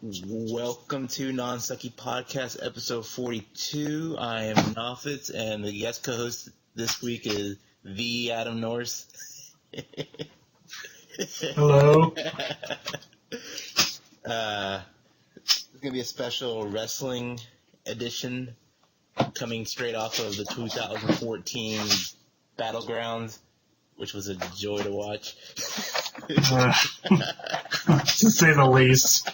Welcome to Non-Sucky Podcast, episode 42. I am Noffitz, and the guest co-host this week is the Adam Norse. Hello. It's going to be a special wrestling edition coming straight off of the 2014 Battlegrounds, which was a joy to watch. To say the least.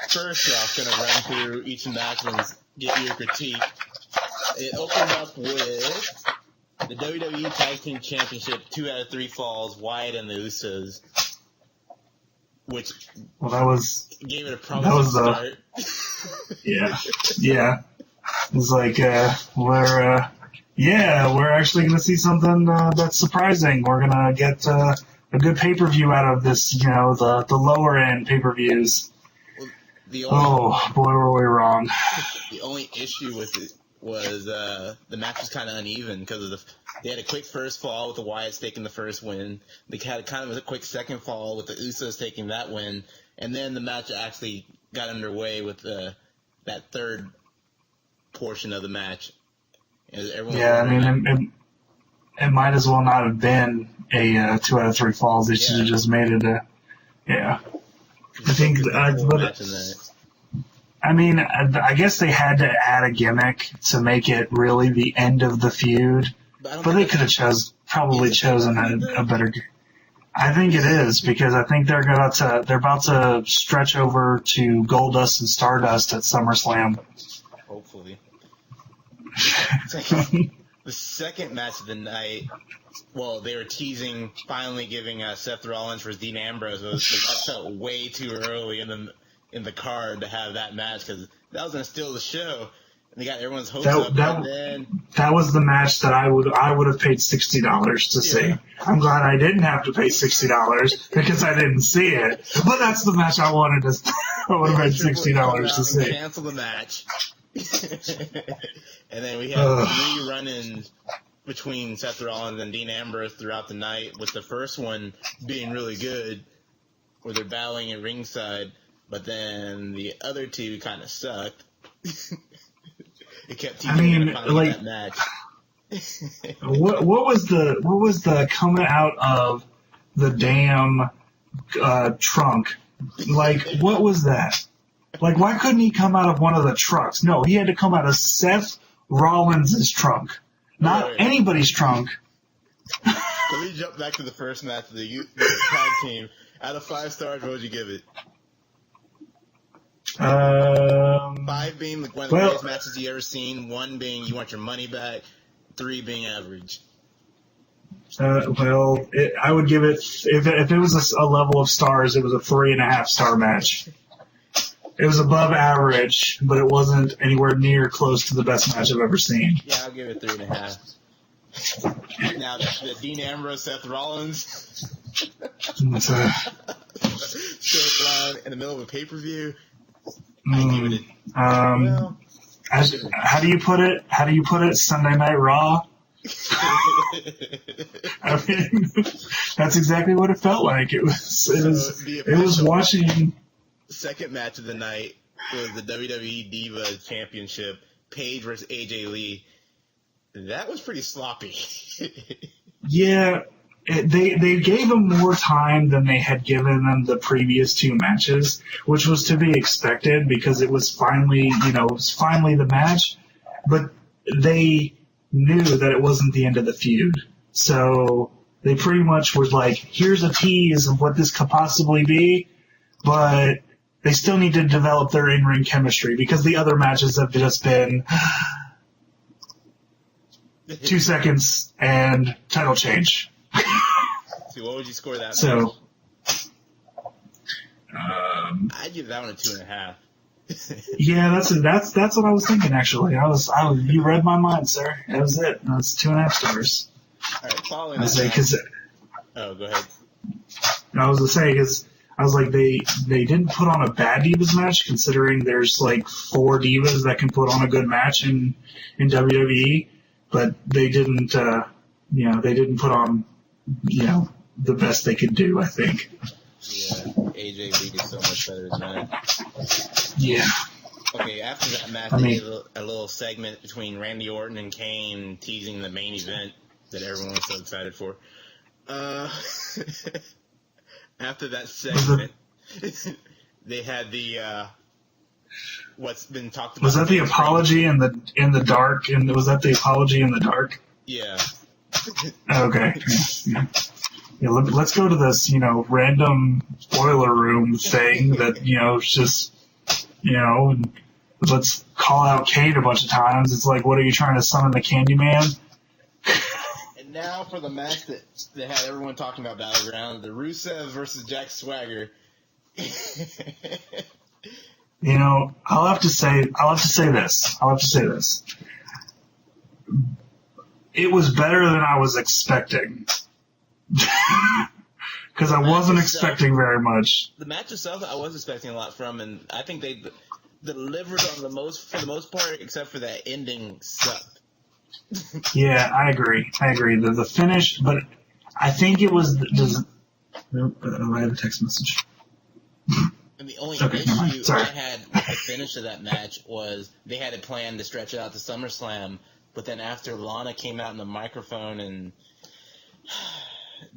First off, going to run through each match and get your critique. It opened up with the WWE Tag Team Championship, 2 out of 3 falls, Wyatt and the Usos, which gave it a promising start. Yeah. It was like, we're actually going to see something that's surprising. We're going to get a good pay-per-view out of this, the lower-end pay-per-views. Well, boy, were we wrong. The only issue with it was the match was kind of uneven because they had a quick first fall with the Wyatts taking the first win. They had kind of a quick second fall with the Usos taking that win. And then the match actually got underway with that third portion of the match. It might as well not have been a 2 out of 3 falls. They should have just made it a. I think. I guess they had to add a gimmick to make it really the end of the feud. But they could have chosen a better. I think it is because I think they're about to stretch over to Goldust and Stardust at SummerSlam. Hopefully. The second match of the night, well, they were teasing finally giving Seth Rollins versus Dean Ambrose. That felt way too early in the card to have that match because that was going to steal the show. And they got everyone's hopes up. That was the match that I would have paid $60 to see. I'm glad I didn't have to pay $60 because I didn't see it. But that's the match I wanted to. I would have paid $60 to see. Cancel the match. And then we have 3 run-ins between Seth Rollins and Dean Ambrose throughout the night, with the first one being really good, where they're battling at ringside, but then the other 2 kind of sucked. It kept teasing that match. what was the coming out of the damn trunk? Like, what was that? Like, why couldn't he come out of one of the trucks? No, he had to come out of Seth Rollins' trunk, not anybody's trunk. So we jump back to the first match of the tag team. Out of 5 stars, what would you give it? 5 being one of the greatest matches you ever seen. 1 being you want your money back. 3 being average. I would give it if it was a level of stars, it was a 3.5 star match. It was above average, but it wasn't anywhere near close to the best match I've ever seen. Yeah, I'll give it 3.5. Now, the Dean Ambrose, Seth Rollins storyline in the middle of a pay-per-view. How do you put it? Sunday Night Raw? I mean, that's exactly what it felt like. It was watching. Second match of the night was the WWE Divas Championship, Paige versus AJ Lee. That was pretty sloppy. Yeah, they gave them more time than they had given them the previous 2 matches, which was to be expected because it was finally the match. But they knew that it wasn't the end of the feud, so they pretty much were like, "Here's a tease of what this could possibly be," but they still need to develop their in-ring chemistry because the other matches have just been 2 seconds and title change. So what would you score that match? I'd give that one a 2.5. Yeah, that's what I was thinking actually. You read my mind, sir. That was it. That's 2.5 stars. All right, following that. Oh, go ahead. I was gonna say because I was like, they didn't put on a bad Divas match, considering there's like 4 Divas that can put on a good match in WWE, but they didn't put on, the best they could do, I think. Yeah. AJ Lee is so much better than that. Yeah. Okay, after that match, they did a little segment between Randy Orton and Kane teasing the main event that everyone was so excited for. After that segment, they had the what's been talked about. Was that the apology in the dark? And was that the apology in the dark? Yeah. Okay. Yeah, let's go to this, random boiler room thing that, it's just, let's call out Kane a bunch of times. It's like, what are you trying to summon the Candyman? And now for the match that had everyone talking about Battlegrounds, the Rusev versus Jack Swagger. I'll have to say this. It was better than I was expecting. Because I wasn't expecting very much. The match itself, I was expecting a lot from, and I think they delivered for the most part, except for that ending sucked. Yeah, I agree. The finish, but I think it was. I have a text message. And the only issue I had with the finish of that match was they had a plan to stretch it out to SummerSlam, but then after Lana came out in the microphone and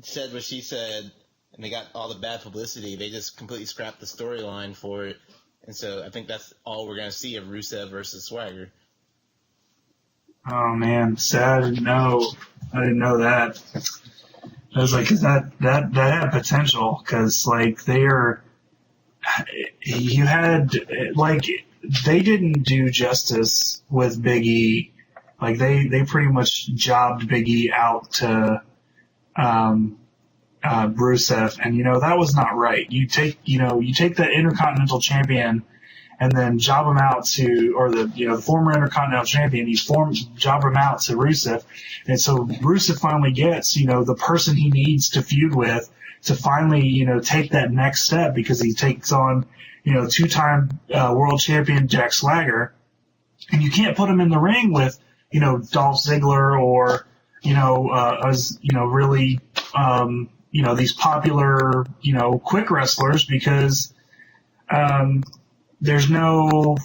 said what she said, and they got all the bad publicity, they just completely scrapped the storyline for it. And so I think that's all we're going to see of Rusev versus Swagger. Oh man, sad. I didn't know that. I was like, 'cause that had potential, because like they didn't do justice with Big E. Like they pretty much jobbed Big E out to Rusev, and that was not right. You take the Intercontinental Champion and then job him out to, or the former Intercontinental Champion, job him out to Rusev, and so Rusev finally gets the person he needs to feud with to finally take that next step, because he takes on two-time world champion Jack Swagger, and you can't put him in the ring with Dolph Ziggler or really these popular quick wrestlers, because there's no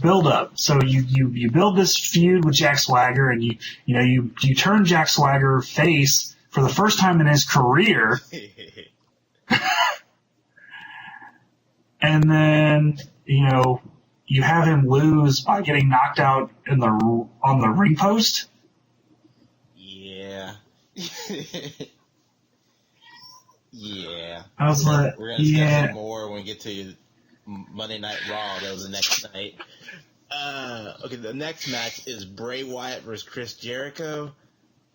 build up. So you build this feud with Jack Swagger, and you turn Jack Swagger face for the first time in his career. And then you have him lose by getting knocked out on the ring post. Yeah. Yeah. I was like, we're gonna discuss it more when we get to Monday Night Raw. That was the next night. Okay, the next match is Bray Wyatt versus Chris Jericho.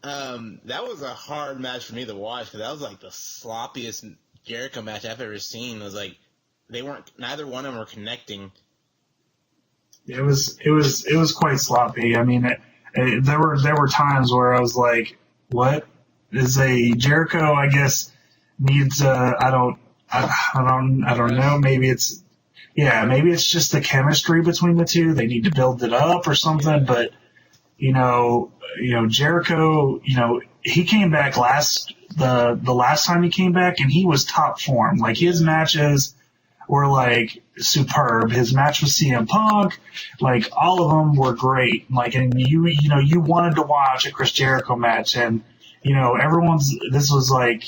That was a hard match for me to watch, because that was like the sloppiest Jericho match I've ever seen. It was like neither one of them were connecting. It was quite sloppy. I mean, there were times where I was like, what is a Jericho? I guess needs I don't know. Maybe it's just the chemistry between the two. They need to build it up or something. But Jericho, he came back the last time he came back, and he was top form. Like, his matches were like superb. His match with CM Punk, like, all of them were great. Like, and you wanted to watch a Chris Jericho match, and this was like.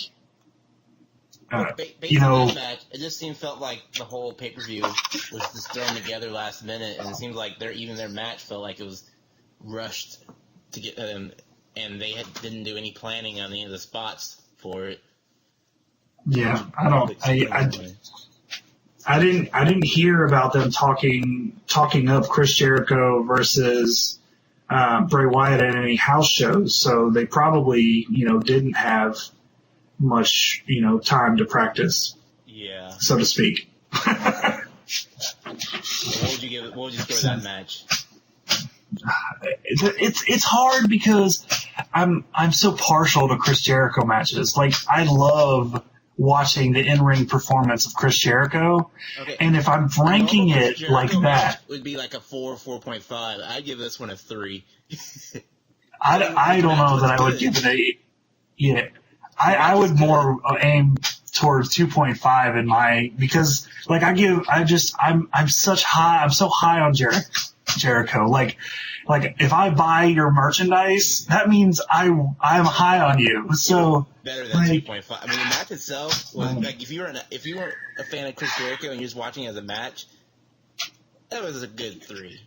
Based on that match, it just felt like the whole pay-per-view was just thrown together last minute, and it seems like their match felt like it was rushed to get them, and they didn't do any planning on any of the spots for it. Yeah, I didn't hear about them talking up Chris Jericho versus Bray Wyatt at any house shows, so they probably didn't have much time to practice, so to speak. What would you score that match? It's hard, because I'm so partial to Chris Jericho matches. Like, I love watching the in-ring performance of Chris Jericho, and if I'm ranking it like that, would be like a 4.5. I'd give this one a 3. I don't know that I would give it a. Yeah, I would more aim towards 2.5 in my, because like I'm so high on Jericho. Like if I buy your merchandise, that means I'm high on you. So better than 2.5. I mean, the match itself was like if you were a fan of Chris Jericho and you're just watching it as a match, that was a good 3.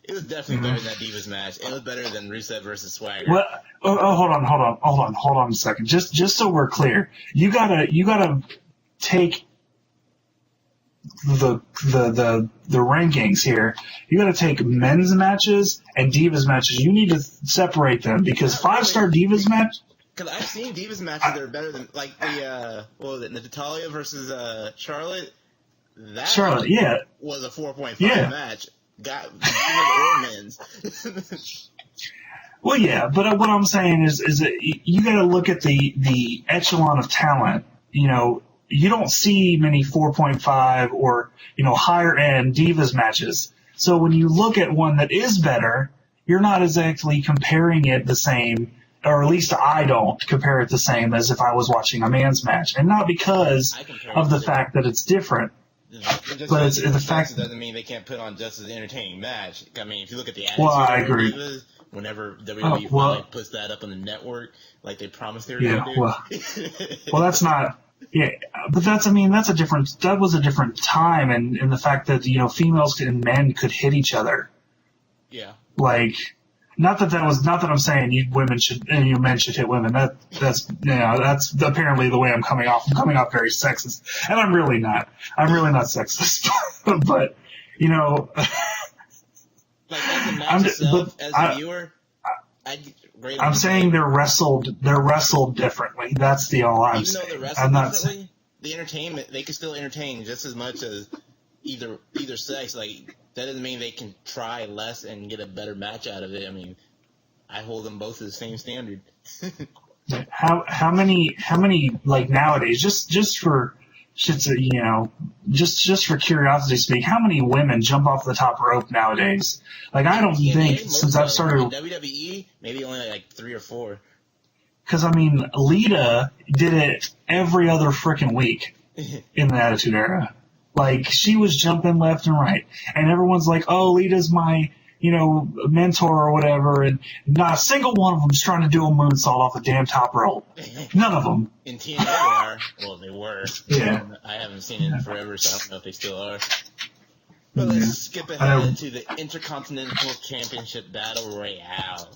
It was definitely better than that Divas match. It was better than Rusev versus Swagger. Well, hold on a second. Just so we're clear, you gotta take the rankings here. You gotta take men's matches and Divas matches. You need to separate them because 5-star Divas match. Because I've seen Divas matches that are better than like the what was it, Natalia versus Charlotte. That Charlotte, yeah, was a 4.5 match. Got or men's. Well, yeah, but what I'm saying is that you got to look at the echelon of talent. You know, you don't see many 4.5 or higher end Divas matches. So when you look at one that is better, you're not exactly comparing it the same, or at least I don't compare it the same as if I was watching a man's match, and not because of the fact that it's different. But it's the fact that doesn't mean they can't put on just as entertaining match. I mean, if you look at the attitude I agree. Divas, whenever WWE finally puts that up on the network, like they promised they were going to do. Well, that's not. Yeah, but that's a different. That was a different time, and the fact that females and men could hit each other. Yeah. Like, not that I'm saying men should hit women. That's apparently the way I'm coming off. I'm coming off very sexist, and I'm really not. I'm really not sexist. But like as a match itself, as a viewer, I'm saying they're wrestled differently. That's all I'm saying. Even though they're wrestled differently, the entertainment, they can still entertain just as much as either sex. Like, that doesn't mean they can try less and get a better match out of it. I mean, I hold them both to the same standard. How many like nowadays, just for shits, just for curiosity's sake, how many women jump off the top rope nowadays? Like, I don't think since I've started WWE, maybe only like 3 or 4. Because I mean, Lita did it every other frickin' week in the Attitude Era. Like, she was jumping left and right, and everyone's like, "Oh, Lita's my mentor or whatever," and not a single one of them's trying to do a moonsault off a damn top rope. None of them. In TNA, they are. Well, they were. Yeah. I haven't seen it in forever, so I don't know if they still are. But let's skip ahead to the Intercontinental Championship Battle Royale.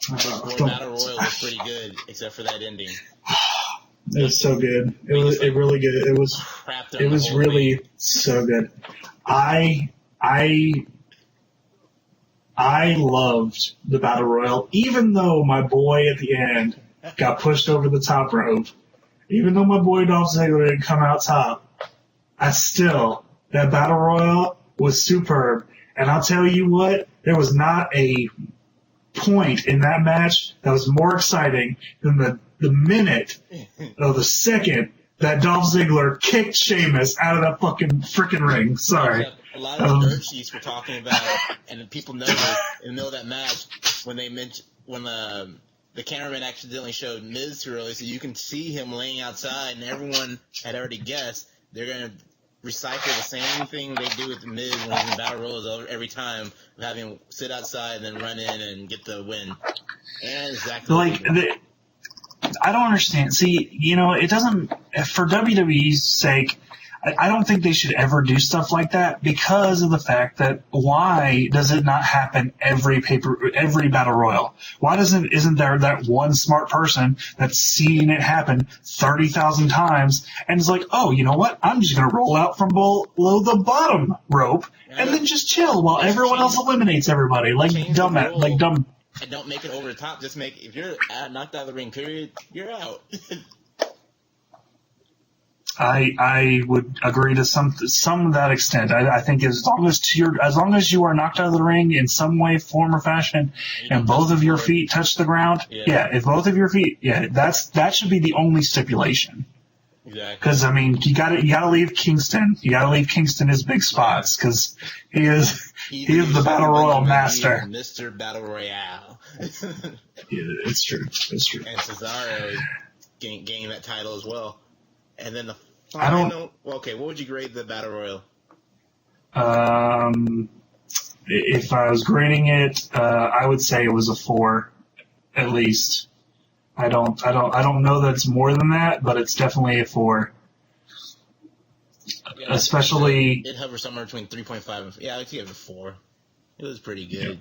Battle Royal was pretty good, except for that ending. It was so good. It was really good. It was really so good. I loved the Battle Royal, even though my boy at the end got pushed over the top rope. Even though my boy Dolph Ziggler didn't come out top, that Battle Royal was superb. And I'll tell you what, there was not a point in that match that was more exciting than the minute or the second that Dolph Ziggler kicked Sheamus out of that fucking freaking ring. Sorry. A lot of the dirt sheets were talking about, and people noticed in the middle of that match when they mentioned when the cameraman accidentally showed Miz too early, so you can see him laying outside, and everyone had already guessed they're going to recycle the same thing they do with the Miz when he's in Battle Royals every time, of having him sit outside and then run in and get the win. And exactly I don't understand. See, it doesn't, for WWE's sake, I don't think they should ever do stuff like that because of the fact that why does it not happen every Battle Royal? Why isn't there that one smart person that's seen it happen 30,000 times and is like, oh, you know what? I'm just going to roll out from below the bottom rope and then just chill while everyone else eliminates everybody like dumb. And don't make it over the top. Just if you're knocked out of the ring, period, you're out. I would agree to some of that extent. I think as long as you are knocked out of the ring in some way, form, or fashion, and both of your feet touch the ground, if both of your feet, that should be the only stipulation. Exactly. Because I mean, you gotta leave Kingston. You gotta leave Kingston his big spots because he is the Battle Royal master. Mr. Battle Royale. Yeah, it's true. It's true. And Cesaro gaining that title as well. And then the final. Okay, what would you grade the Battle Royal? If I was grading it, I would say it was a 4, at least. I don't know that it's more than that, but it's definitely a 4. Yeah, especially it hovers somewhere between 3.5 and I'd give it a 4. It was pretty good.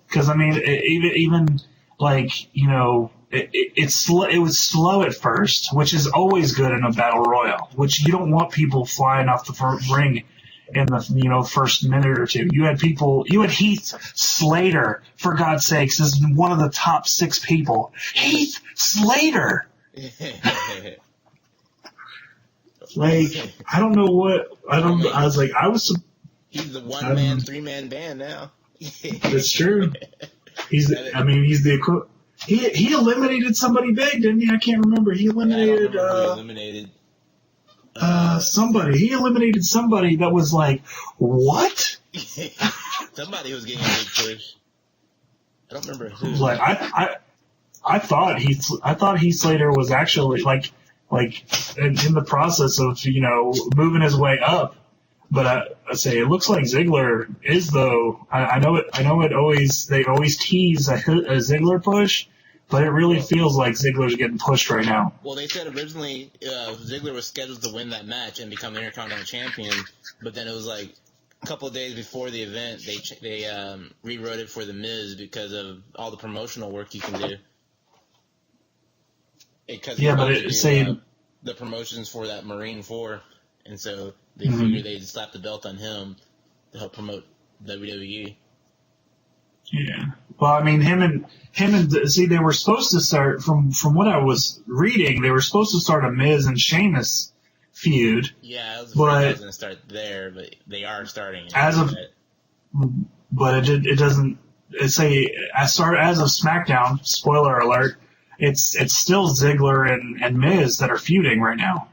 Because I mean, even like it was slow at first, which is always good in a battle royal. Which you don't want people flying off the ring in the first minute or two. You had Heath Slater, for God's sakes, is one of the top 6 people. Heath Slater. Like, I don't know what I was like. He's the 1-man, 3-man band now. That's true. He's the he eliminated somebody big, didn't he? I can't remember. He eliminated somebody. He eliminated somebody that was like, what? Somebody was getting a big push. I don't remember who. Like I thought Heath Slater was actually like in the process of moving his way up. But I say it looks like Ziggler is though. I know it always they always tease a Ziggler push, but it really feels like Ziggler's getting pushed right now. Well, they said originally Ziggler was scheduled to win that match and become the Intercontinental Champion, but then it was like a couple of days before the event they rewrote it for The Miz because of all the promotional work you can do. The promotions for that Marine 4, and so they figured they'd slap the belt on him to help promote WWE. Yeah. Well, I mean, him and they were supposed to start from what I was reading. They were supposed to start a Miz and Sheamus feud. Yeah, I was going to start there, but they are starting. But it doesn't say as of SmackDown. Spoiler alert. It's still Ziggler and Miz that are feuding right now.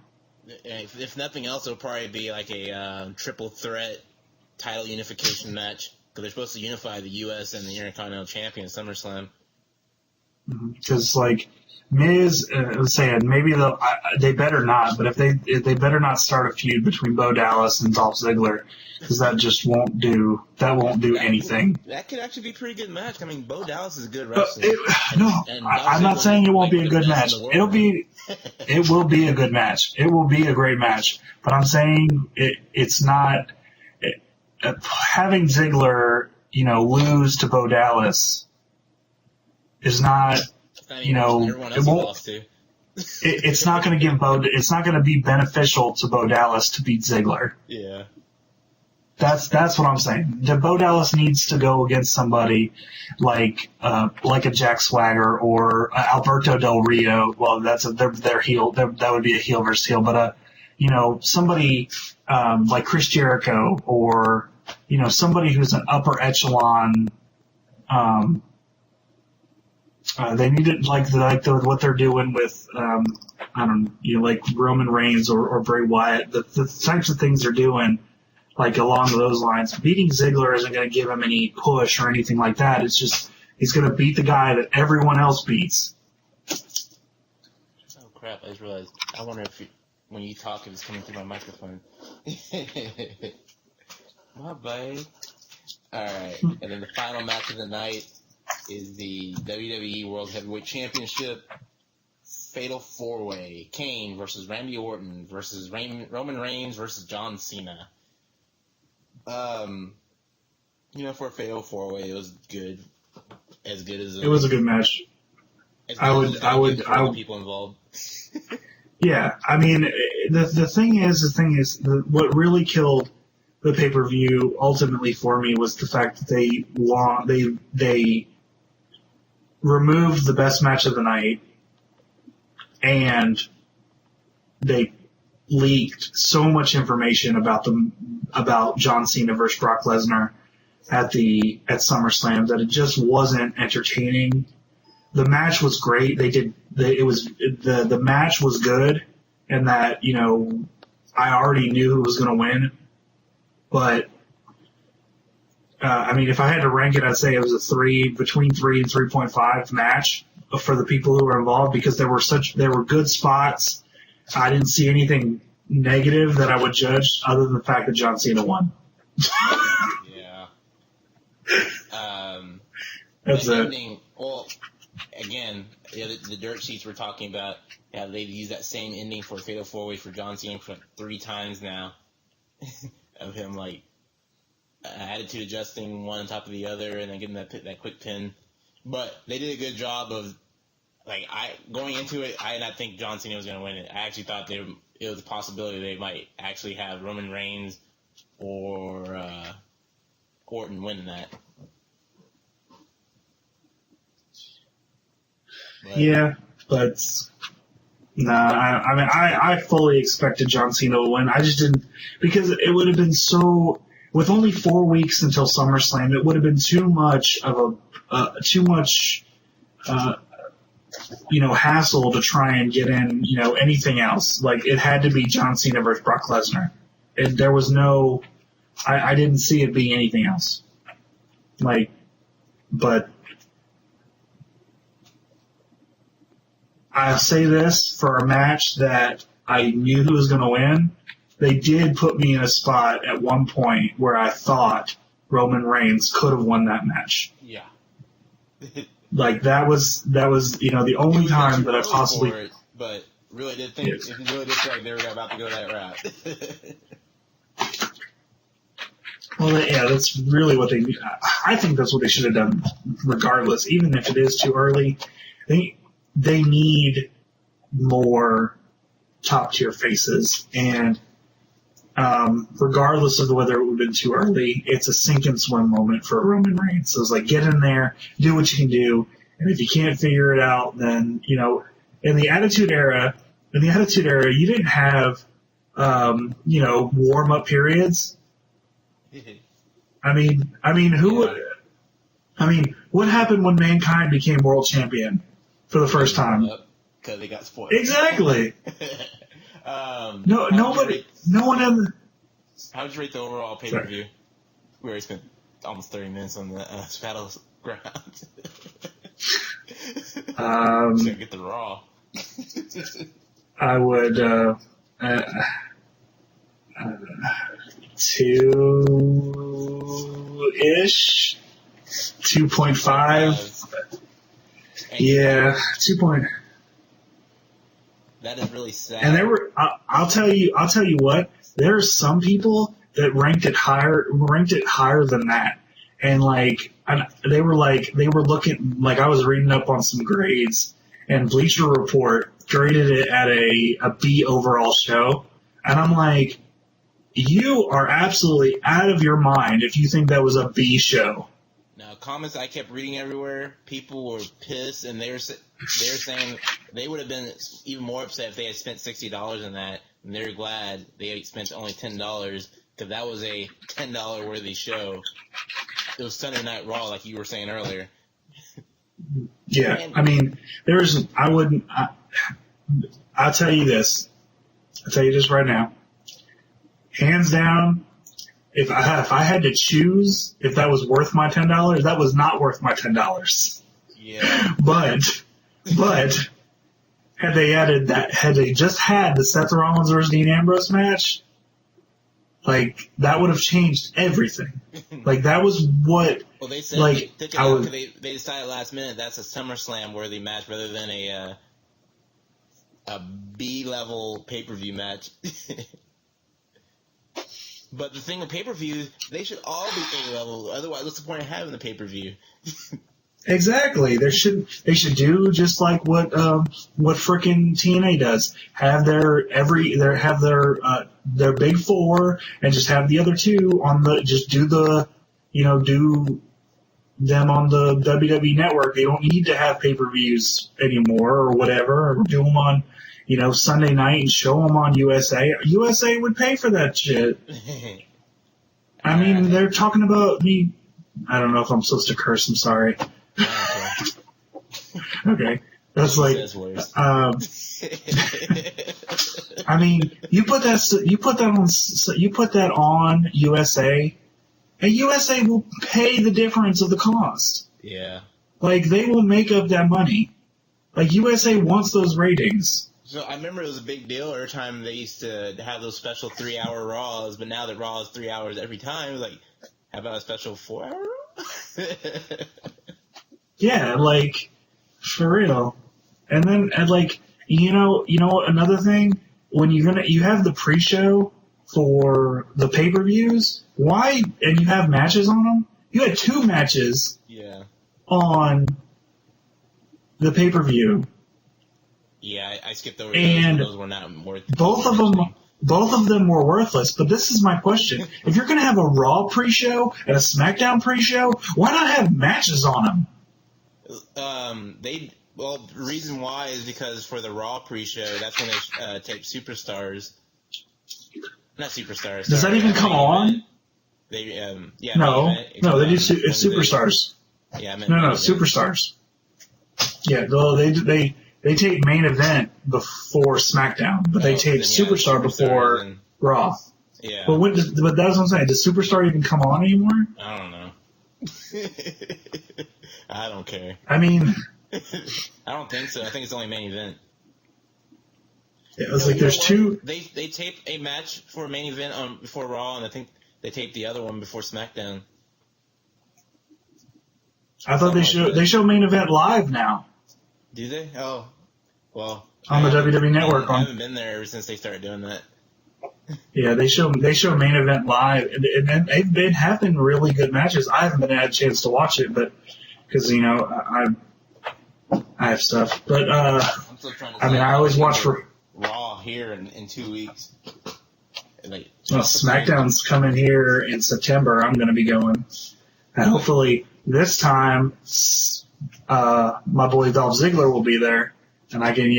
If nothing else, it'll probably be like a triple threat title unification match because they're supposed to unify the U.S. and the Intercontinental Champion at SummerSlam. Because like Miz was saying, maybe they better not, but if they better not start a feud between Bo Dallas and Dolph Ziggler, because that just won't do anything. That could actually be a pretty good match. I mean, Bo Dallas is a good wrestler. I'm not saying it won't be a good match. It will be a good match. It will be a great match. But I'm saying it's not having Ziggler, lose to Bo Dallas is not. It won't. It's not going to give It's not going to be beneficial to Bo Dallas to beat Ziggler. Yeah. That's what I'm saying. The Bo Dallas needs to go against somebody like a Jack Swagger or Alberto Del Rio. Well, they're heel. That would be a heel versus heel. But somebody like Chris Jericho or somebody who's an upper echelon. They need it like what they're doing with like Roman Reigns or Bray Wyatt. The types of things they're doing. Like along those lines, beating Ziggler isn't going to give him any push or anything like that. It's just he's going to beat the guy that everyone else beats. Oh crap! I just realized. I wonder if when you talk, if it's coming through my microphone. My bad. All right, and then the final match of the night is the WWE World Heavyweight Championship Fatal 4-Way: Kane versus Randy Orton versus Roman Reigns versus John Cena. For a Fatal 4-Way, it was good. As good as it was a good match. I would people involved. Yeah, I mean, the thing is, what really killed the pay-per-view ultimately for me was the fact that they removed the best match of the night, and they leaked so much information about John Cena versus Brock Lesnar at SummerSlam that it just wasn't entertaining. The match was great. The match was good, and that I already knew who was going to win. But I mean, if I had to rank it, I'd say it was between 3 and 3.5 match for the people who were involved because there were good spots. I didn't see anything negative that I would judge other than the fact that John Cena won. Yeah. That's it. Ending, well, again, the dirt sheets we're talking about, yeah, they've used that same ending for Fatal 4-Way for John Cena for 3 times now. Of him, like, attitude adjusting one on top of the other and then getting that quick pin. But they did a good job of, like, going into it, I did not think John Cena was going to win it. I actually thought it was a possibility they might actually have Roman Reigns or Orton winning that. But I fully expected John Cena to win. I just didn't, because it would have been so, with only 4 weeks until SummerSlam, it would have been too much hassle to try and get in, anything else. Like, it had to be John Cena versus Brock Lesnar. There was no, I didn't see it being anything else. But I'll say this, for a match that I knew who was going to win, they did put me in a spot at one point where I thought Roman Reigns could have won that match. Yeah. Like, that was the only time that I possibly... It, but really did think, Yes. It really did feel like they were about to go that route. Well, yeah, that's really what they... I think that's what they should have done regardless. Even if it is too early, they need more top-tier faces. And regardless of whether it would have been too early, it's a sink-and-swim moment for Roman Reigns. So it's like, get in there, do what you can do, and if you can't figure it out, then, in the Attitude Era, you didn't have, warm-up periods. What happened when Mankind became world champion for the first time? Because they got spoiled. Exactly. No one ever. How would you rate the overall pay-per-view? We already spent almost 30 minutes on the Battlegrounds. Should get the Raw. I would 2-ish, 2.5. Yeah, 2. That is really sad. And there were, I'll tell you what, there are some people that ranked it higher than that. And they were looking, like, I was reading up on some grades, and Bleacher Report graded it at a B overall show. And I'm like, you are absolutely out of your mind if you think that was a B show. Now, comments I kept reading everywhere, people were pissed, and they were saying they would have been even more upset if they had spent $60 on that, and they're glad they had spent only $10, because that was a $10 worthy show. It was Sunday Night Raw, like you were saying earlier. Yeah, I'll tell you this. I'll tell you this right now. Hands down, if I had to choose if that was worth my $10, that was not worth my $10. Yeah. But had they just had the Seth Rollins versus Dean Ambrose match, like, that would have changed everything. Like, that was what. Well, they said they decided last minute that's a SummerSlam worthy match rather than a B level pay-per-view match. But the thing with pay-per-views, they should all be A-level. Otherwise, what's the point of having the pay-per-view? Exactly. They should do just like what frickin' TNA does. Have their big four, and just have the other two do them on the WWE network. They don't need to have pay-per-views anymore or whatever, or do them on, Sunday night and show them on USA. USA would pay for that shit. I mean, they're talking about me. I don't know if I'm supposed to curse. I'm sorry. Okay. That's like, I mean, you put that on USA, and USA will pay the difference of the cost. Yeah. Like, they will make up that money. Like, USA wants those ratings. So I remember it was a big deal every time they used to have those special 3-hour Raws, but now that Raw is 3 hours every time, it was like, how about a special 4-hour Raw? Yeah, like, for real. And then, another thing, when you have the pre-show for the pay-per-views, why, and you have matches on them? You had 2 matches on the pay-per-view. Yeah, I skipped over and those were not worth both of them were worthless. But this is my question: if you're going to have a Raw pre-show and a SmackDown pre-show, why not have matches on them? The reason why is because for the Raw pre-show, that's when they tape Superstars. Not Superstars. Does that even come on? They No, they do. It's Superstars. Yeah, no, Superstars. Yeah, they tape main event before SmackDown, but they tape Superstar before Raw. Yeah. But that's what I'm saying. Does Superstar even come on anymore? I don't know. I don't care. I mean, I don't think so. I think it's only main event. Yeah, it was like there's 2. They tape a match for a main event before Raw, and I think they taped the other one before SmackDown. I thought they show main event live now. Do they? Oh, well. On the WWE Network. I haven't been there ever since they started doing that. Yeah, they show main event live, and they've been really good matches. I haven't had a chance to watch it, but because I have stuff. But I'm still trying to I always watch for Raw here in 2 weeks. SmackDown's coming here in September. I'm going to be going, and hopefully this time my boy Dolph Ziggler will be there, and I can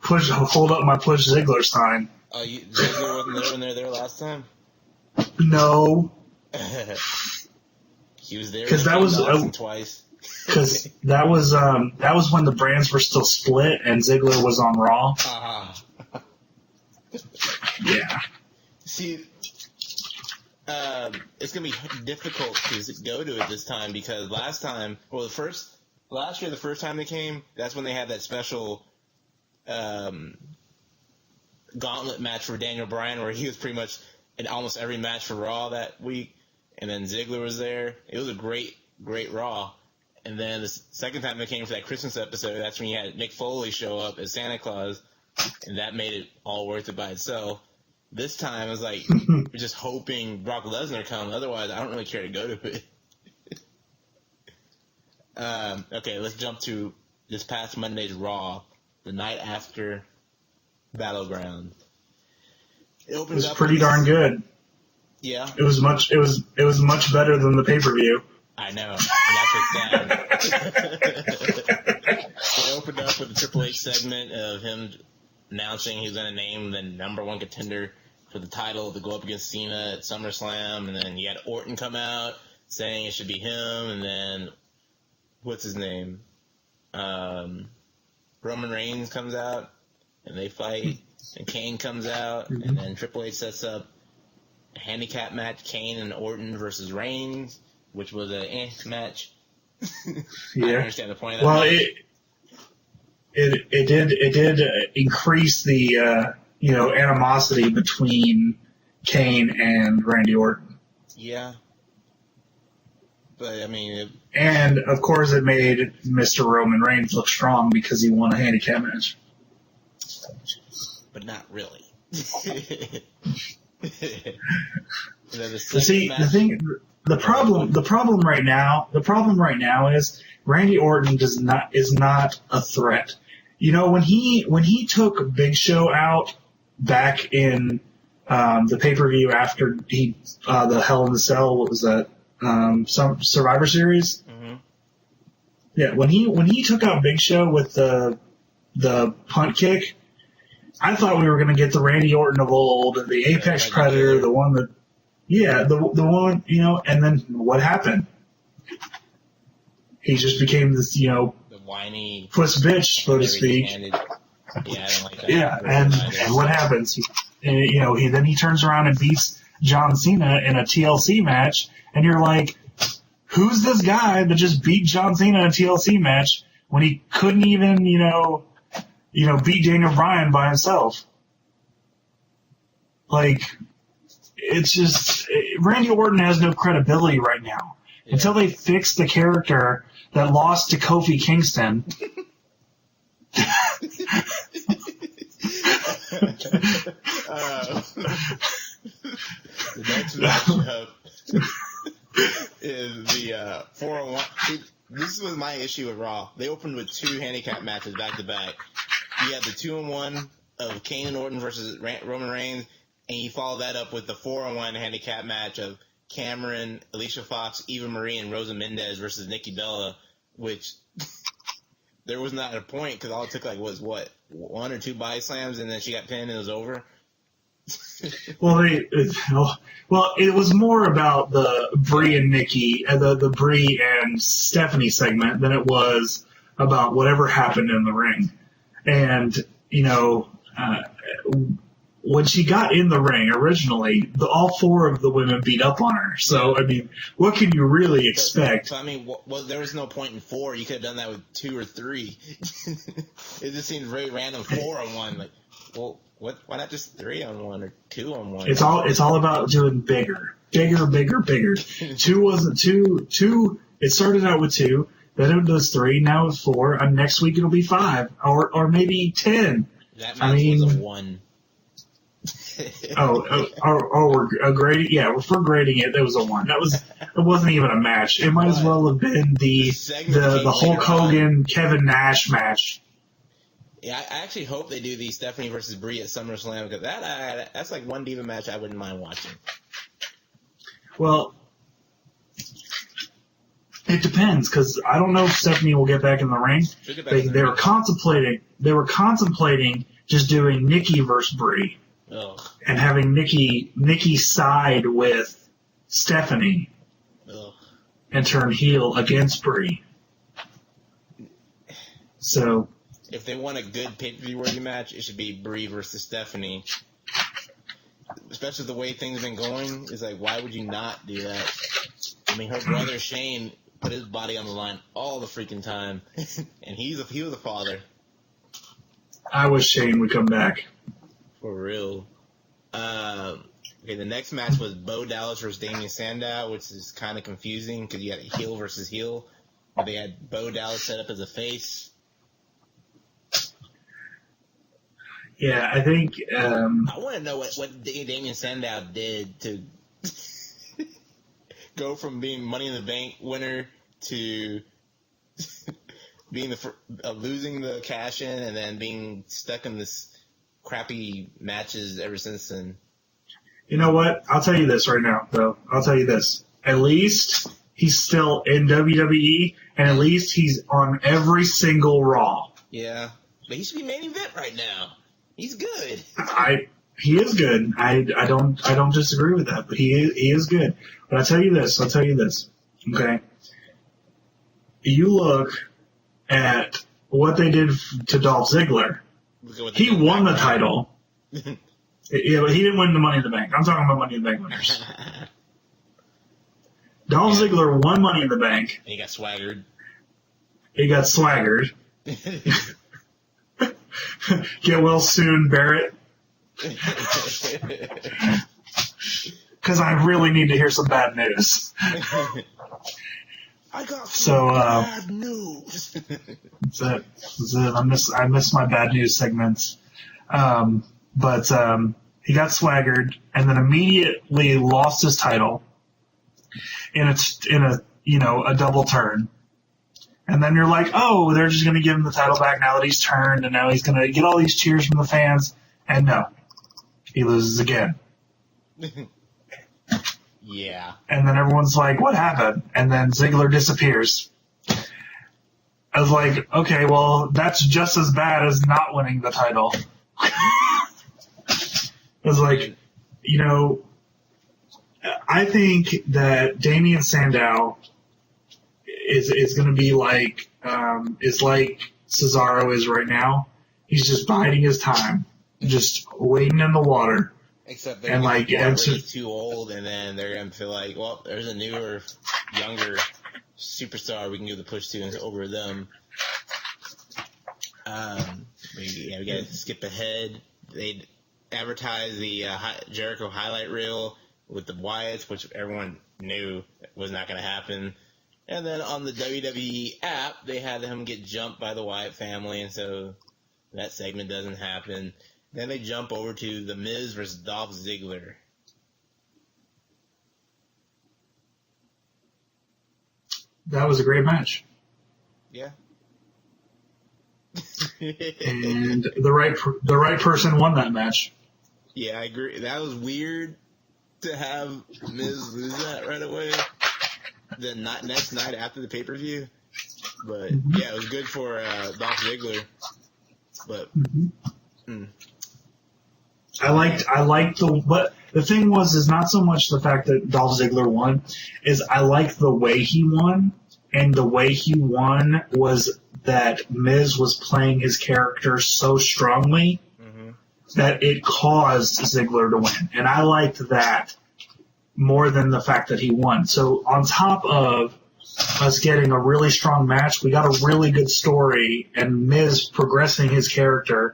hold up my push Ziggler sign. Oh, Ziggler wasn't there when they were there last time? No. He was there because that was twice. Because that was when the brands were still split and Ziggler was on Raw. Yeah. See, it's gonna be difficult to go to it this time because last year, the first time they came, that's when they had that special gauntlet match for Daniel Bryan where he was pretty much in almost every match for Raw that week, and then Ziggler was there. It was a great Raw. And then the second time they came for that Christmas episode, that's when you had Mick Foley show up as Santa Claus, and that made it all worth it by itself. This time, it was like, we're just hoping Brock Lesnar comes. Otherwise, I don't really care to go to it. Okay, let's jump to this past Monday's Raw, the night after Battlegrounds. It was pretty darn good. Yeah. It was much better than the pay-per-view. I know, and that's what's sad. It opened up with a Triple H segment of him announcing he's going to name the number 1 contender for the title to go up against Cena at SummerSlam, and then you had Orton come out saying it should be him, and then, what's his name? Roman Reigns comes out, and they fight, and Kane comes out, and then Triple H sets up a handicap match, Kane and Orton versus Reigns, which was a match. Yeah. I understand the point of that. Well, match. It did increase the animosity between Kane and Randy Orton. Yeah. But I mean, and of course it made Mr. Roman Reigns look strong because he won a handicap match. But not really. The problem right now is Randy Orton is not a threat. When he took Big Show out back in the pay-per-view after the Hell in the Cell, what was that? Some Survivor Series. Mm-hmm. Yeah, when he took out Big Show with the punt kick, I thought we were going to get the Randy Orton of old, the Apex Predator, the one that. Yeah, the one, and then what happened? He just became this, the whiny puss bitch, so to speak. Yeah, I don't like that. Yeah, and what happens? He turns around and beats John Cena in a TLC match, and you're like, who's this guy that just beat John Cena in a TLC match when he couldn't even, beat Daniel Bryan by himself. Like, it's just, Randy Orton has no credibility right now. Yeah. Until they fix the character that lost to Kofi Kingston. The next matchup is the 401. This was my issue with Raw. They opened with 2 handicap matches back to back. You had the 2-on-1 of Kane and Orton versus Roman Reigns, and you follow that up with the 4-on-1 handicap match of Cameron, Alicia Fox, Eva Marie, and Rosa Mendez versus Nikki Bella, which there was not a point because all it took was 1 or 2 body slams, and then she got pinned and it was over. Well, it was more about the Brie and Nikki, the Brie and Stephanie segment than it was about whatever happened in the ring. And when she got in the ring originally, all 4 of the women beat up on her. So I mean, what can you really expect? So I mean, there was no point in 4. You could have done that with 2 or 3. It just seems very random. 4-on-1, like, well. Why not just 3-on-1 or 2-on-1? It's all about doing bigger. 2 wasn't 2. It started out with 2, then it was 3, now it's 4, and next week it'll be 5 or maybe 10. That match was a 1. We're grading. Yeah, if we're grading it, it was a 1. It wasn't even a match. It might as well have been the Hulk Hogan Kevin Nash match. Yeah, I actually hope they do the Stephanie versus Brie at SummerSlam, because that's like one diva match I wouldn't mind watching. Well, it depends, because I don't know if Stephanie will get back in the ring. They were contemplating just doing Nikki versus Brie. Ugh. And having Nikki side with Stephanie. Ugh. And turn heel against Brie. So, if they want a good pay-per-view worthy match, it should be Brie versus Stephanie. Especially the way things have been going, it's like, why would you not do that? I mean, her brother Shane put his body on the line all the freaking time, and he was a father. I wish Shane would come back. For real. Okay, the next match was Bo Dallas versus Damien Sandow, which is kind of confusing because you had a heel versus heel. But they had Bo Dallas set up as a face. Yeah, I think... I want to know what Damien Sandow did to go from being Money in the Bank winner to being losing the cash-in and then being stuck in this crappy matches ever since then. You know what? I'll tell you this right now, though. I'll tell you this. At least he's still in WWE, and at least he's on every single Raw. Yeah, but he should be main event right now. He's good. He is good. I don't disagree with that, but he is good. But I'll tell you this. Okay? You look at what they did to Dolph Ziggler. He won the title. Yeah, but he didn't win the Money in the Bank. I'm talking about Money in the Bank winners. Dolph Ziggler won Money in the Bank. And he got swaggered. Get well soon, Barrett. Because I really need to hear some bad news. I got some bad news. That's it. I miss my bad news segments. But he got swaggered and then immediately lost his title in a double turn. And then you're like, oh, they're just going to give him the title back now that he's turned, and now he's going to get all these cheers from the fans. And no, he loses again. Yeah. And then everyone's like, what happened? And then Ziggler disappears. I was like, okay, well, that's just as bad as not winning the title. I was like, I think that Damien Sandow is going to be like Cesaro is right now. He's just biding his time, just waiting in the water. Except they're really too old, and then they're going to feel like, well, there's a newer, younger superstar we can give the push to and over them. But We got to skip ahead. They advertised the Jericho highlight reel with the Wyatts, which everyone knew was not going to happen. And then on the WWE app, they had him get jumped by the Wyatt family, and so that segment doesn't happen. Then they jump over to The Miz versus Dolph Ziggler. That was a great match. Yeah. And the right person won that match. Yeah, I agree. That was weird to have Miz lose that right away. The next night after the pay-per-view. But, yeah, it was good for Dolph Ziggler. But, I liked but the thing is not so much the fact that Dolph Ziggler won, is I liked the way he won, and the way he won was that Miz was playing his character so strongly that it caused Ziggler to win. And I liked that more than the fact that he won. So on top of us getting a really strong match, we got a really good story, and Miz progressing his character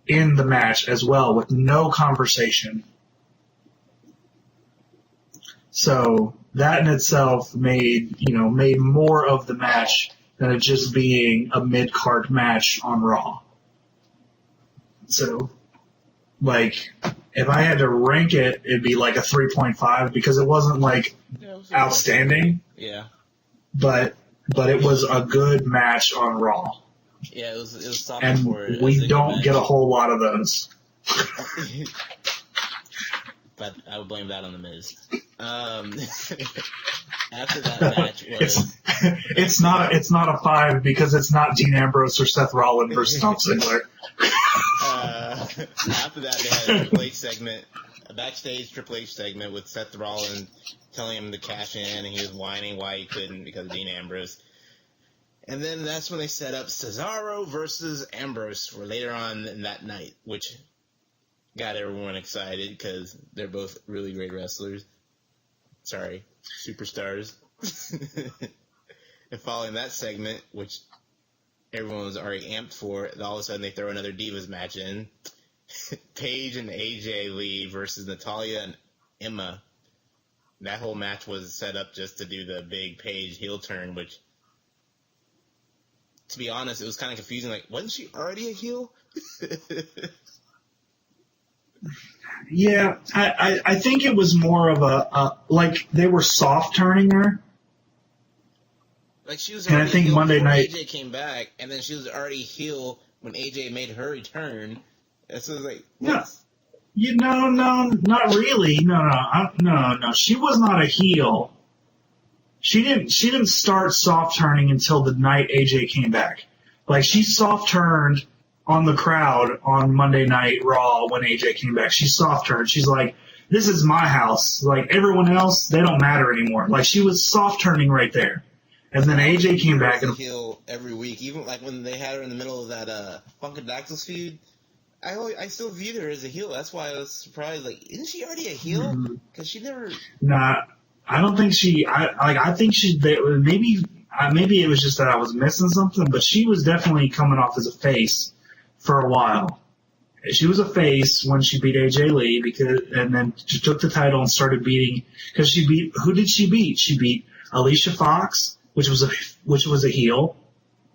in the match as well with no conversation. So that in itself made more of the match than it just being a mid-card match on Raw. So, like, if I had to rank it, it'd be like a 3.5 because it wasn't like outstanding. Yeah. But it was a good match on Raw. Yeah, it was solid and for we don't get a whole lot of those. But I would blame that on the Miz. After that match was it's not a 5 because it's not Dean Ambrose or Seth Rollins versus Dolph Ziggler. After that, they had a Triple H segment, a backstage Triple H segment with Seth Rollins telling him to cash in, and he was whining why he couldn't because of Dean Ambrose. And then that's when they set up Cesaro versus Ambrose for later on in that night, which got everyone excited because they're both really great wrestlers. Sorry, superstars. And following that segment, which everyone was already amped for, all of a sudden they throw another Divas match in. Paige and AJ Lee versus Natalya and Emma. That whole match was set up just to do the big Paige heel turn, which, to be honest, it was kind of confusing. Like, wasn't she already a heel? Yeah, I think it was more of a like they were soft turning her. Like she was already, and I think heel Monday night AJ came back, and then she was already heel when AJ made her return. And so it was like, what? No, not really. No. She was not a heel. She didn't start soft turning until the night AJ came back. Like she soft turned on the crowd on Monday Night Raw when AJ came back. She soft turned. She's like, "This is my house. Like everyone else, they don't matter anymore." Like she was soft turning right there. And then AJ came back and heel every week, even like when they had her in the middle of that Funkadactyls feud. I still viewed her as a heel. That's why I was surprised. Like, isn't she already a heel? Because she never. Nah, I don't think she. I think she. Maybe it was just that I was missing something, but she was definitely coming off as a face for a while. She was a face when she beat AJ Lee and then she took the title and started beating. Because she beat. Who did she beat? She beat Alicia Fox, which was a heel.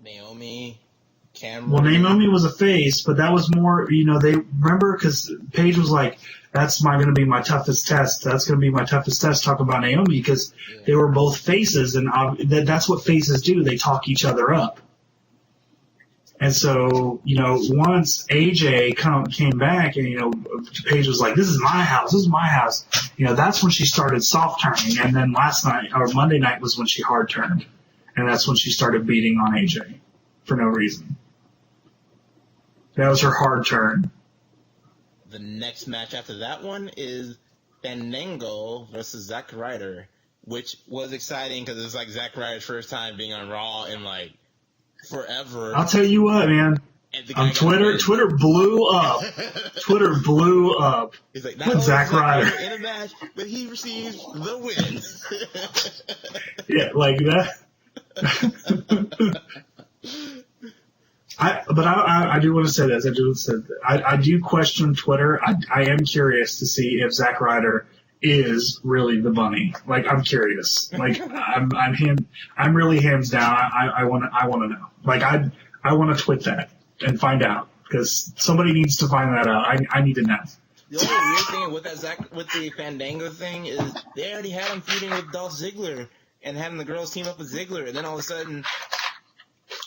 Naomi. Cameron. Well, Naomi was a face, but that was more, they remember because Paige was like, that's going to be my toughest test. That's going to be my toughest test, talking about Naomi, because they were both faces, and that's what faces do. They talk each other up. And so, once AJ came back and, Paige was like, this is my house, that's when she started soft turning. And then Monday night was when she hard turned. And that's when she started beating on AJ for no reason. That was her hard turn. The next match after that one is Fandango versus Zack Ryder, which was exciting because it was like Zack Ryder's first time being on Raw in like forever. I'll tell you what, man. On Twitter blew up. Twitter blew up. He's like, with Zack Ryder in a match, but he receives the win. Yeah, like that. I do want to say this. I do question Twitter. I am curious to see if Zack Ryder is really the bunny. Like, I'm curious. Like, I'm really hands down. I want to know. Like, I want to tweet that and find out, because somebody needs to find that out. I need to know. The only weird thing with the Fandango thing is they already had him feuding with Dolph Ziggler and having the girls team up with Ziggler, and then all of a sudden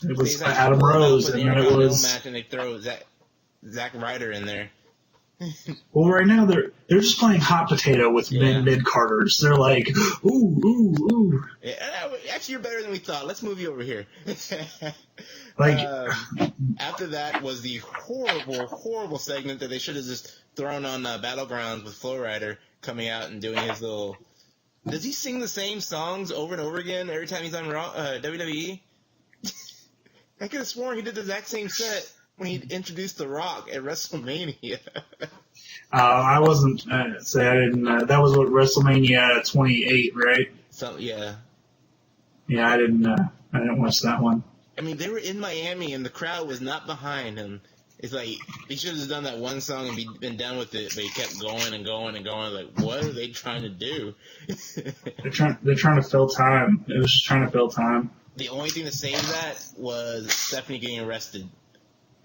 it was Adam Rose, and then it was match, and they throw Zack Ryder in there. Well, right now they're just playing hot potato with mid-carders. They're like, ooh. Yeah, actually, you're better than we thought. Let's move you over here. Like, after that was the horrible segment that they should have just thrown on Battlegrounds with Flow Rider coming out and doing his little. Does he sing the same songs over and over again every time he's on WWE? I could have sworn he did the exact same set when he introduced The Rock at WrestleMania. I wasn't. Say I didn't. That was what WrestleMania 28, right? So yeah. Yeah, I didn't watch that one. I mean, they were in Miami and the crowd was not behind him. It's like he should have just done that one song and been done with it, but he kept going and going and going. Like, what are they trying to do? They're trying to fill time. It was just trying to fill time. The only thing to save that was Stephanie getting arrested.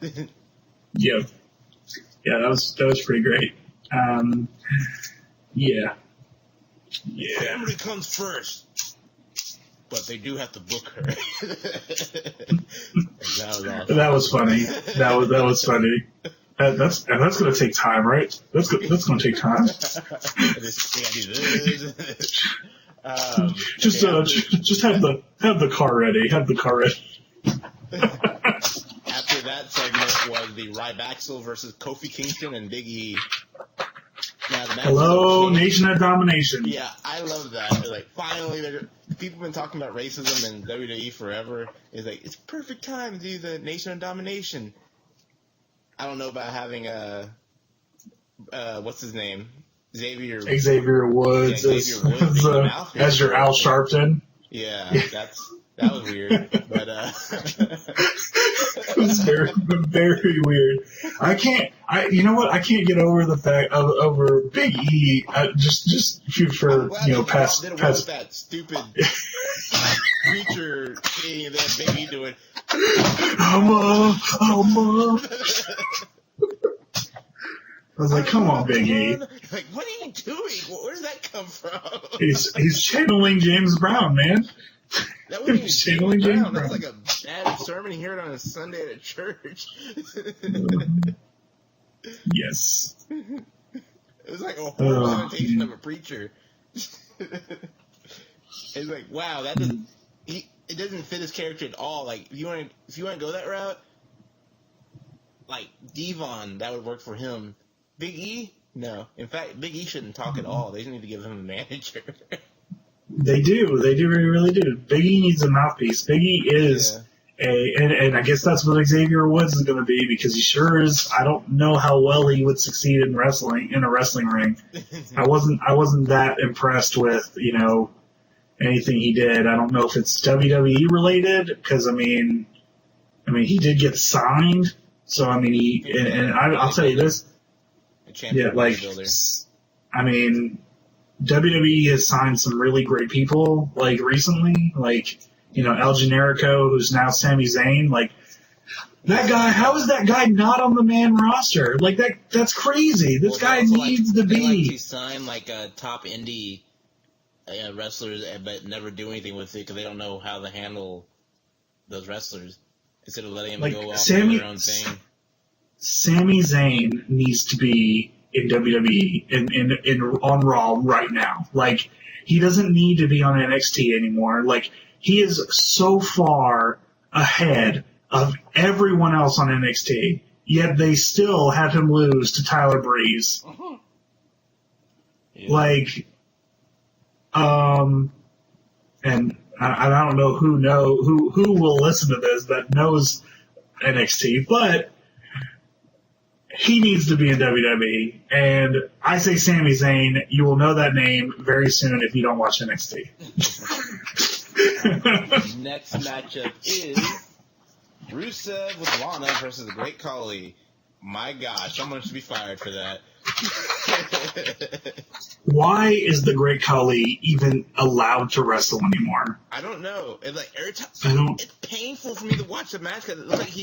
Yeah, that was pretty great. Yeah. Family comes first, but they do have to book her. That was funny. That was funny. That's going to take time, right? That's going to take time. Just have the car ready. Have the car ready. After that segment was the Rybaxel versus Kofi Kingston and Big E. Now, hello, Nation of Domination. Yeah, I love that. Like, finally, people have been talking about racism in WWE forever. It's like, it's perfect time to do the Nation of Domination. I don't know about having what's his name? Xavier Woods as your Al Sharpton. Yeah, that was weird, but it was very, very weird. You know what? I can't get over the fact over Big E. Just shoot for past that stupid creature thing that Big E doing. I was like, come on, Big E. Like, what are you doing? Where did that come from? He's channeling James Brown, man. That wasn't even channeling James Brown. That's like a bad sermon he heard on a Sunday at church. Yes. It was like a horrible imitation of a preacher. It's like, wow, it doesn't fit his character at all. Like, if you want to go that route, like Devon, that would work for him. Big E, no. In fact, Big E shouldn't talk at all. They just need to give him a manager. They do. They really do. Big E needs a mouthpiece. Big E is and I guess that's what Xavier Woods is going to be, because he sure is. I don't know how well he would succeed in a wrestling ring. I wasn't that impressed with, anything he did. I don't know if it's WWE related, because I mean he did get signed. So I'll tell you this. Yeah, WWE has signed some really great people, recently, El Generico, who's now Sami Zayn, that guy, how is that guy not on the man roster? That's crazy. This guy needs to be. They sign, top indie wrestlers, but never do anything with it because they don't know how to handle those wrestlers, instead of letting them go off and do their own thing. Sami Zayn needs to be in WWE on Raw right now. He doesn't need to be on NXT anymore. He is so far ahead of everyone else on NXT, yet they still have him lose to Tyler Breeze. Uh-huh. Yeah. And I don't know who will listen to this that knows NXT, but he needs to be in WWE, and I say Sami Zayn. You will know that name very soon if you don't watch NXT. Next matchup is Rusev with Lana versus the Great Khali. My gosh, someone should be fired for that. Why is the Great Khali even allowed to wrestle anymore? I don't know. It's like every time, it's painful for me to watch the match because it looks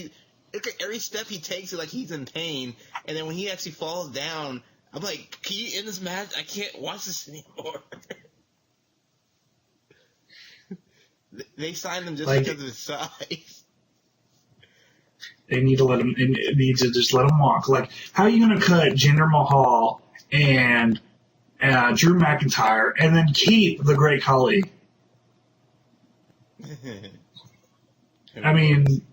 like every step he takes is like he's in pain, and then when he actually falls down, I'm like, can you end this match? I can't watch this anymore. They signed him just because of his size. They need to let him. They need to just let him walk. Like, how are you going to cut Jinder Mahal and Drew McIntyre and then keep the Great Khali? I mean,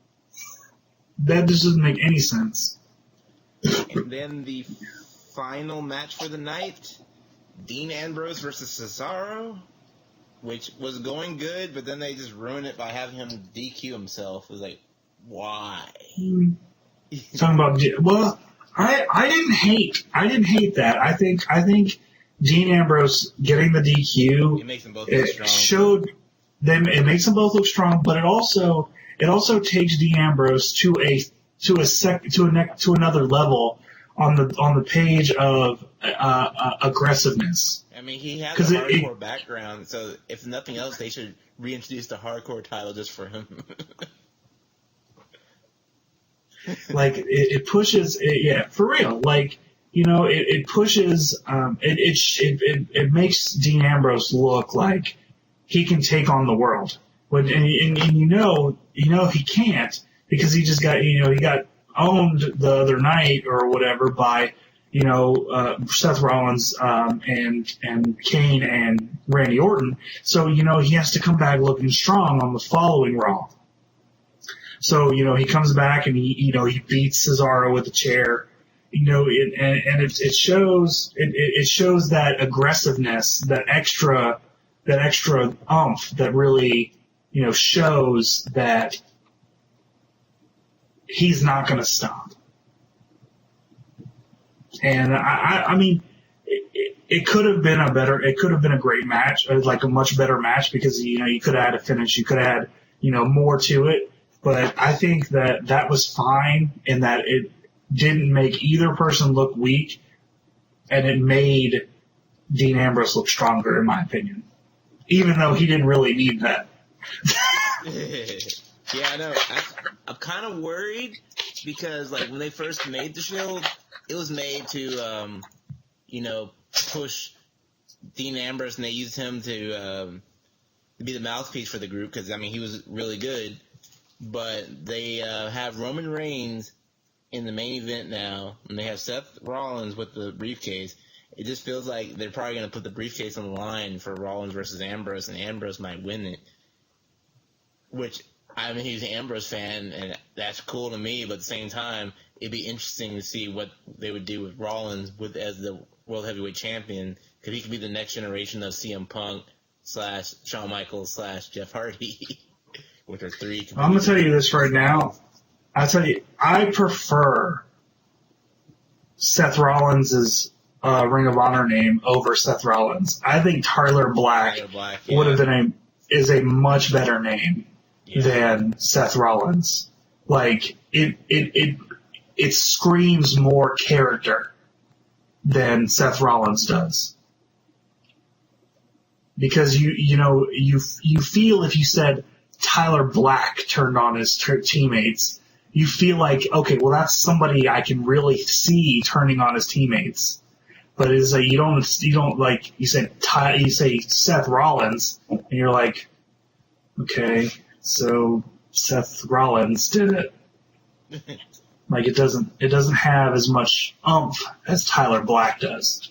that just doesn't make any sense. And then the final match for the night, Dean Ambrose versus Cesaro, which was going good, but then they just ruined it by having him DQ himself. It was like, why? Talking about, well, I didn't hate that. I think Dean Ambrose getting the DQ, it makes them both look strong. It makes them both look strong, but it also takes Dean Ambrose to another level on the page of aggressiveness. I mean, he has a hardcore background, so if nothing else, they should reintroduce the hardcore title just for him. Like, it pushes, for real. Like, it pushes, it makes Dean Ambrose look like he can take on the world. And he can't, because he just got, he got owned the other night or whatever by, Seth Rollins, and Kane and Randy Orton. So, he has to come back looking strong on the following Raw. So, he comes back and he beats Cesaro with a chair, and it shows that aggressiveness, that extra oomph that really, shows that he's not going to stop. And I mean, it could have been a great match, like a much better match, because, you could have had a finish, you could have had, more to it. But I think that was fine in that it didn't make either person look weak, and it made Dean Ambrose look stronger, in my opinion. Even though he didn't really need that. Yeah, I know. I'm kind of worried because, like, when they first made the Shield, it was made to, push Dean Ambrose, and they used him to be the mouthpiece for the group because, I mean, he was really good. But they have Roman Reigns in the main event now, and they have Seth Rollins with the briefcase. It just feels like they're probably going to put the briefcase on the line for Rollins versus Ambrose, and Ambrose might win it. Which, I'm a huge Ambrose fan, and that's cool to me, but at the same time, it'd be interesting to see what they would do with Rollins as the World Heavyweight Champion, because he could be the next generation of CM Punk / Shawn Michaels / Jeff Hardy. Which are three. I'm going to tell you this right now. I prefer Seth Rollins' Ring of Honor name over Seth Rollins. I think Tyler Black is a much better name than Seth Rollins. Like, it screams more character than Seth Rollins does. Because you feel, if you said Tyler Black turned on his teammates, you feel like, okay, well, that's somebody I can really see turning on his teammates. But it's like you don't like, you say Seth Rollins, and you're like, okay, so Seth Rollins did it. Like, it doesn't have as much oomph as Tyler Black does.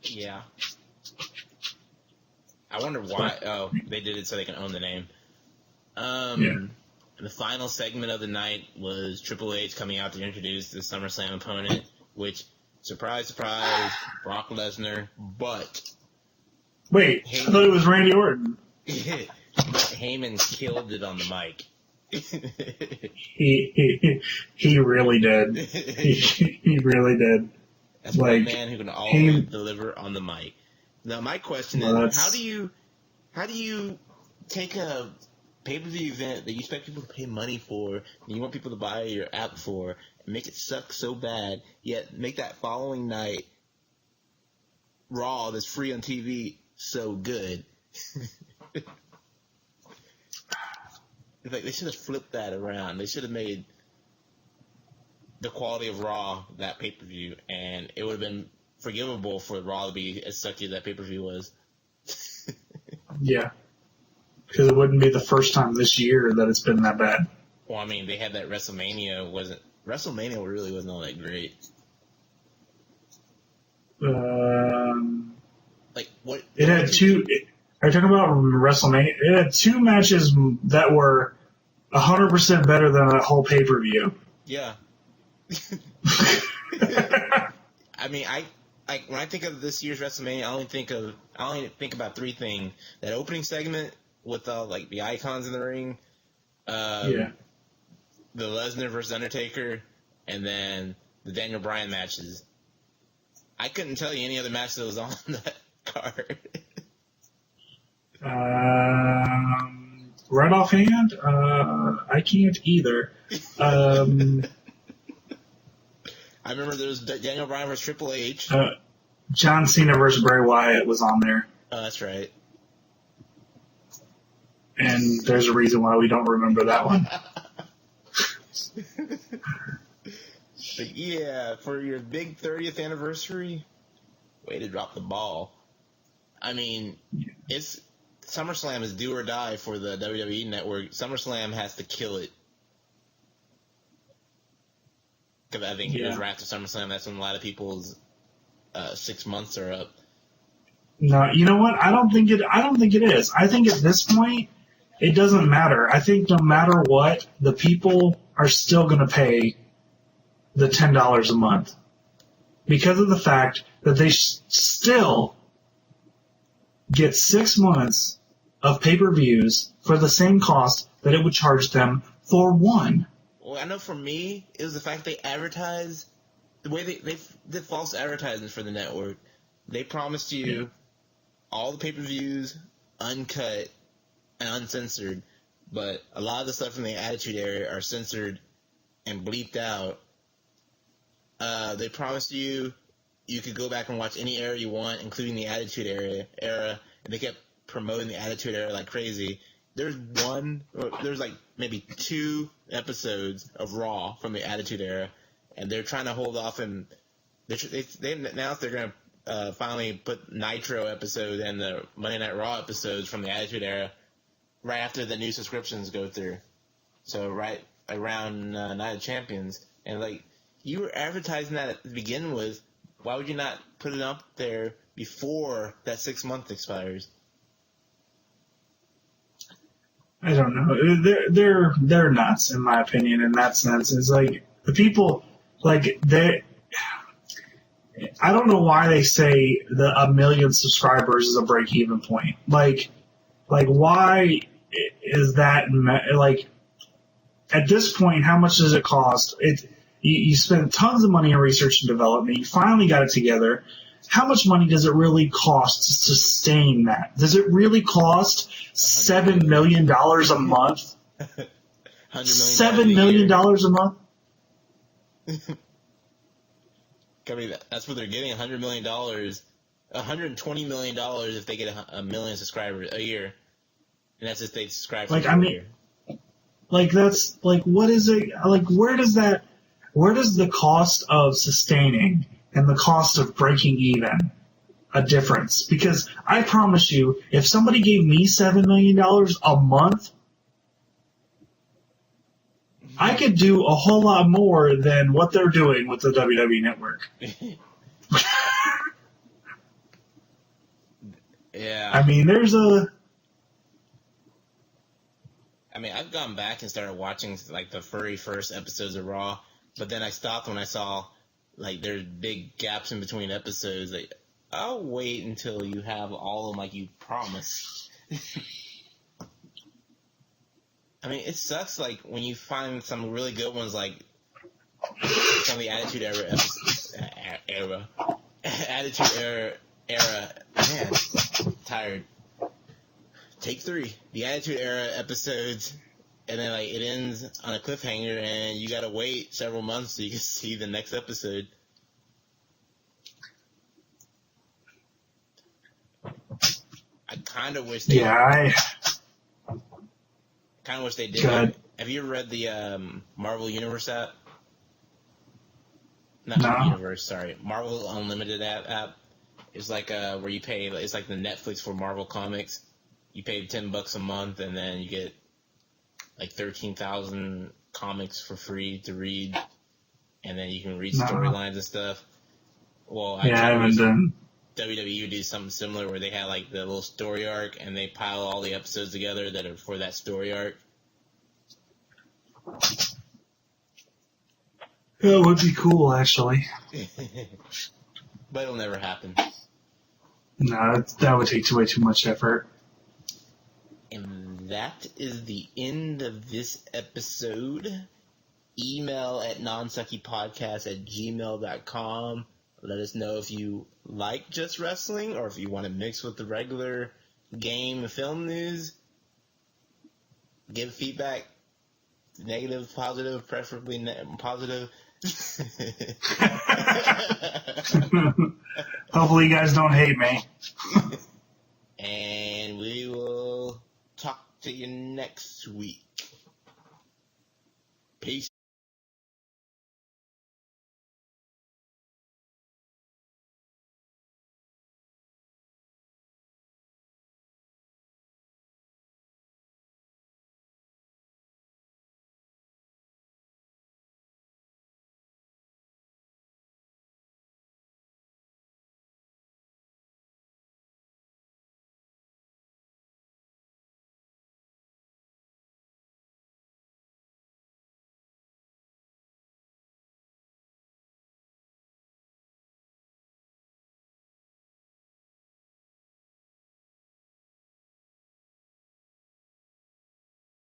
Yeah. I wonder why. Oh, they did it so they can own the name. The final segment of the night was Triple H coming out to introduce the SummerSlam opponent, which, surprise, surprise, Brock Lesnar, but... Wait, I thought it was Randy Orton. Heyman killed it on the mic. He really did. He really did. That's one man who can always deliver on the mic. Now, my question is, how do you take a pay-per-view event that you expect people to pay money for, and you want people to buy your app for, and make it suck so bad, yet make that following night Raw that's free on TV so good. Like, they should have flipped that around. They should have made the quality of Raw that pay-per-view, and it would have been forgivable for Raw to be as sucky as that pay-per-view was. Yeah. Because it wouldn't be the first time this year that it's been that bad. Well, I mean, they had that WrestleMania really wasn't all that great. Like, what? It had two. Are you talking about WrestleMania? It had two matches that were 100% better than that whole pay per view. Yeah. I mean, when I think of this year's WrestleMania, I only think about three things: that opening segment with like the icons in the ring, the Lesnar versus Undertaker, and then the Daniel Bryan matches. I couldn't tell you any other match that was on that card. Right offhand, I can't either. I remember there was Daniel Bryan versus Triple H. John Cena versus Bray Wyatt was on there. Oh, that's right. And there's a reason why we don't remember that one. But yeah, for your big 30th anniversary, way to drop the ball. I mean, SummerSlam is do or die for the WWE Network. SummerSlam has to kill it. Because I think years right after SummerSlam, that's when a lot of people's 6 months are up. No, you know what? I don't think it is. I think at this point, it doesn't matter. I think no matter what, the people are still going to pay the $10 a month because of the fact that they still get 6 months of pay-per-views for the same cost that it would charge them for one. Well, I know for me, it was the fact they advertised, the way they did false advertising for the network. They promised you all the pay-per-views, uncut and uncensored, but a lot of the stuff in the Attitude Era are censored and bleeped out. They promised you could go back and watch any era you want, including the Attitude Era, and they kept promoting the Attitude Era like crazy. There's like maybe 2 episodes of Raw from the Attitude Era, and they're trying to hold off, and they announced they're going to finally put Nitro episodes and the Monday Night Raw episodes from the Attitude Era right after the new subscriptions go through. So right around Night of Champions, and like you were advertising that to begin with. Why would you not put it up there before that 6 month expires? I don't know. They're nuts, in my opinion, in that sense. It's like the people, like I don't know why they say that 1 million subscribers is a break-even point. Like why is that? Like at this point, how much does it cost? You spend tons of money in research and development. You finally got it together. How much money does it really cost to sustain that? Does it really cost $7 million a month? $7 million a month? I mean, that's what they're getting, $100 million, $120 million if they get a million subscribers a year. And that's if they subscribe for a year. Like, that's, like, what is it, like, where does the cost of sustaining and the cost of breaking even a difference? Because I promise you, if somebody gave me $7 million a month, I could do a whole lot more than what they're doing with the WWE Network. Yeah. I mean, I've gone back and started watching like the very first episodes of Raw, but then I stopped when I saw like there's big gaps in between episodes. Like, I'll wait until you have all of them like you promised. I mean, it sucks like when you find some really good ones like some of the Attitude Era. Man, tired. Take 3. The Attitude Era episodes, and then like it ends on a cliffhanger, and you gotta wait several months so you can see the next episode. I kind of wish they. Yeah, I kind of wish they did. Good. Have you ever read the Marvel Universe app? Not No. Marvel Universe, sorry. Marvel Unlimited app. It's like where you pay. It's like the Netflix for Marvel comics. You pay $10 a month, and then you get like 13,000 comics for free to read, and then you can read storylines and stuff. Well, I haven't done. WWE do something similar where they had like the little story arc, and they pile all the episodes together that are for that story arc. It would be cool, actually. But it'll never happen. No, that would take way too much effort. And that is the end of this episode. Email at nonsuckypodcast@gmail.com. Let us know if you like Just Wrestling or if you want to mix with the regular game and film news. Give feedback. Negative, positive, preferably positive. Hopefully you guys don't hate me. And we will talk to you next week. Peace.